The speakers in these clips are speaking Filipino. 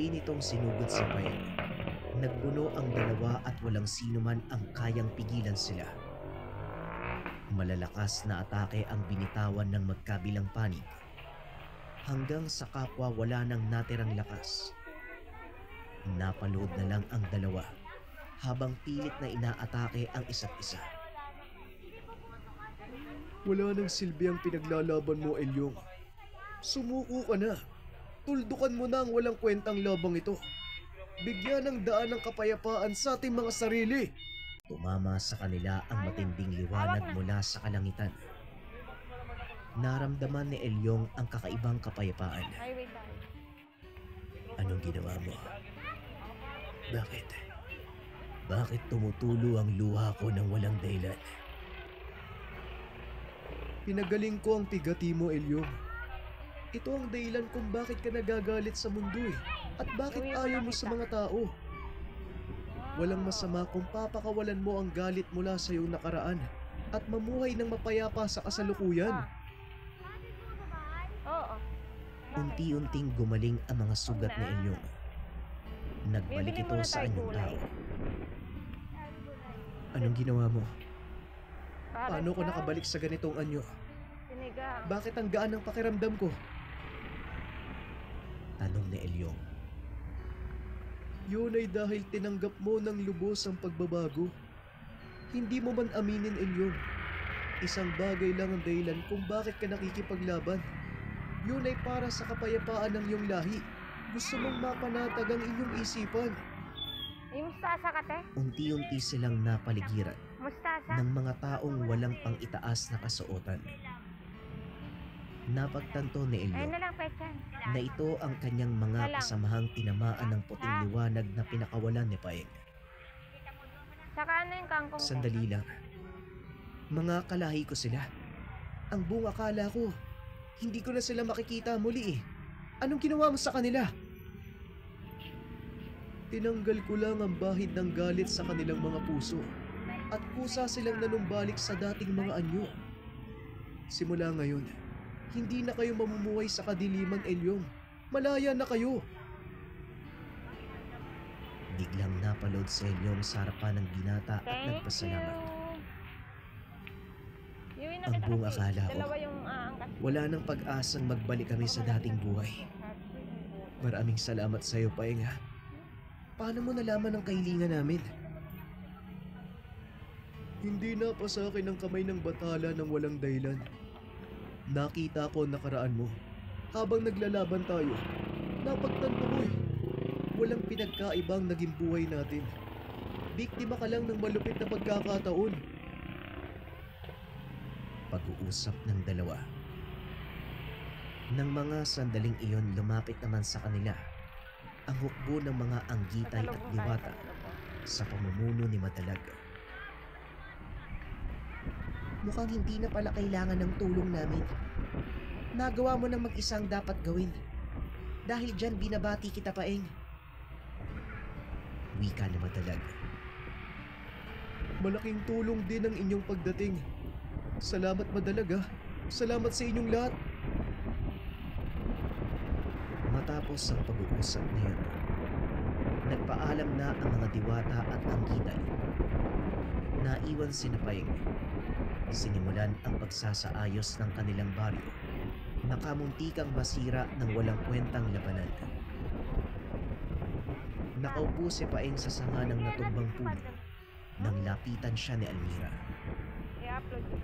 muli nitong sinugod si Paeng. Nagbuno ang dalawa at walang sino man ang kayang pigilan sila. Malalakas na atake ang binitawan ng magkabilang panig. Hanggang sa kapwa wala nang natirang lakas. Napalood na lang ang dalawa habang pilit na inaatake ang isa't isa. Wala nang silbi ang pinaglalaban mo, Elyong. Sumuko ka na. Tuldukan mo na ang walang kwentang labang ito. Bigyan ng daan ng kapayapaan sa ating mga sarili. Tumama sa kanila ang matinding liwanag mula sa kalangitan. Naramdaman ni Elyong ang kakaibang kapayapaan. Anong ginawa mo? Bakit? Bakit tumutulo ang luha ko ng walang dahilan? Pinagaling ko ang pigati mo, Elyong. Ito ang dahilan kung bakit ka nagagalit sa mundo eh. At bakit ayaw mo sa mga tao. Walang masama kung papakawalan mo ang galit mula sa iyong nakaraan at mamuhay ng mapayapa sa kasalukuyan. Oo. Unti-unting gumaling ang mga sugat ni Elyong. Nagbalik ito sa anyong tao. Anong ginawa mo? Para Paano ko siya. nakabalik sa ganitong anyo? Sinigang. Bakit ang gaan ng pakiramdam ko? Tanong ni Elyong. Yun ay dahil tinanggap mo ng lubos ang pagbabago. Hindi mo man aminin, Elyong. Isang bagay lang ang dahilan kung bakit ka nakikipaglaban. Yun ay para sa kapayapaan ng iyong lahi. Gusto mong mapanatag ang inyong isipan. Ay, mustasa ka, te? Unti-unti silang napaligiran Mustasa? ng mga taong walang pang-itaas na kasuotan. Napagtanto ni Ayun Elyong na lang, Pechan. na ito ang kanyang mga kasamahang tinamaan ng puting liwanag na pinakawalan ni Paeng. Saka ano yung kangkong? Sandali lang. Mga kalahi ko sila. Ang buong akala ko, hindi ko na sila makikita muli eh. Anong ginawa mo sa kanila? Tinanggal ko lang ang bahid ng galit sa kanilang mga puso at kusa silang nanumbalik sa dating mga anyo. Simula ngayon, hindi na kayo mamumuhay sa kadiliman, Elyong. Malaya na kayo. Biglang napalood si Elyong sa harapan ng binata at nagpasalamat. Ang buong akala ko, Dalawa yung aangkat. wala nang pag-asang magbalik kami sa dating buhay. Maraming salamat sa iyo, Paeng. Paano mo nalaman ang kahilingan namin? Hindi na pa sa akin ang kamay ng batala ng walang dahilan. Nakita ko ang nakaraan mo. Habang naglalaban tayo, napagtanto ko eh. Walang pinagkaibang naging buhay natin. Biktima ka lang ng malupit na pagkakataon. Pag-uusap ng dalawa. Nang mga sandaling iyon lumapit naman sa kanila ang hukbo ng mga anggitay at diwata sa pamumuno ni Madalag. Mukhang hindi na pala kailangan ng tulong namin. Nagawa mo ng mag-isang dapat gawin. Dahil dyan binabati kita, Paeng. Wika ni Madalag. Malaking tulong din ang inyong pagdating. Salamat, Madalag. Salamat sa inyong lahat. Matapos ang pag-uusap na yun, nagpaalam na ang mga diwata at anggitay. Naiwan si Paeng. Sinimulan ang pagsasaayos ng kanilang baryo. Nakamuntikang masira ng walang kwentang labanan. Nakaupo si Paeng sa sanga ng natumbang puno nang lapitan siya ni Almira. I-upload ko.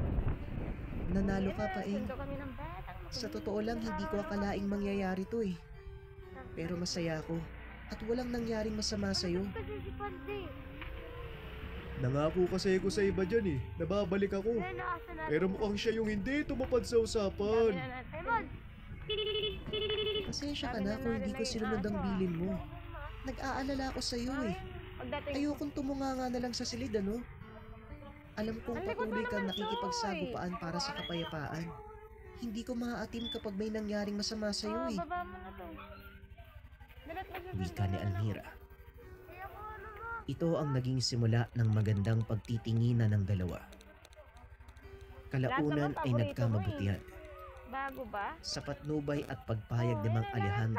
Nanalo ka, Paeng. Sundo kami ng batang. Sa totoo lang, hindi ko akalaing mangyayari to eh. Pero masaya ako at walang nangyaring masama sa'yo. Kasi si Pante. Nangako kasi ko sa iba dyan eh. Nababalik ako. Pero mukhang siya yung hindi tumapad sa usapan. Pasensya ka na kung hindi ko sinunod ang bilin mo. Nag-aalala ako sa'yo eh. Ayokong tumunganga na lang sa silid, ano? Alam kong patuloy kang nakikipagsagupaan para sa kapayapaan. Hindi ko maaatim kapag may nangyaring masama sa'yo eh. Baba mo na to. Wika ni Almira. Ito ang naging simula ng magandang pagtitinginan ng dalawa. Kalaunan ay nagkamabutihan. Bago ba? Sa patnubay at pagpayag ni Mang Alejandro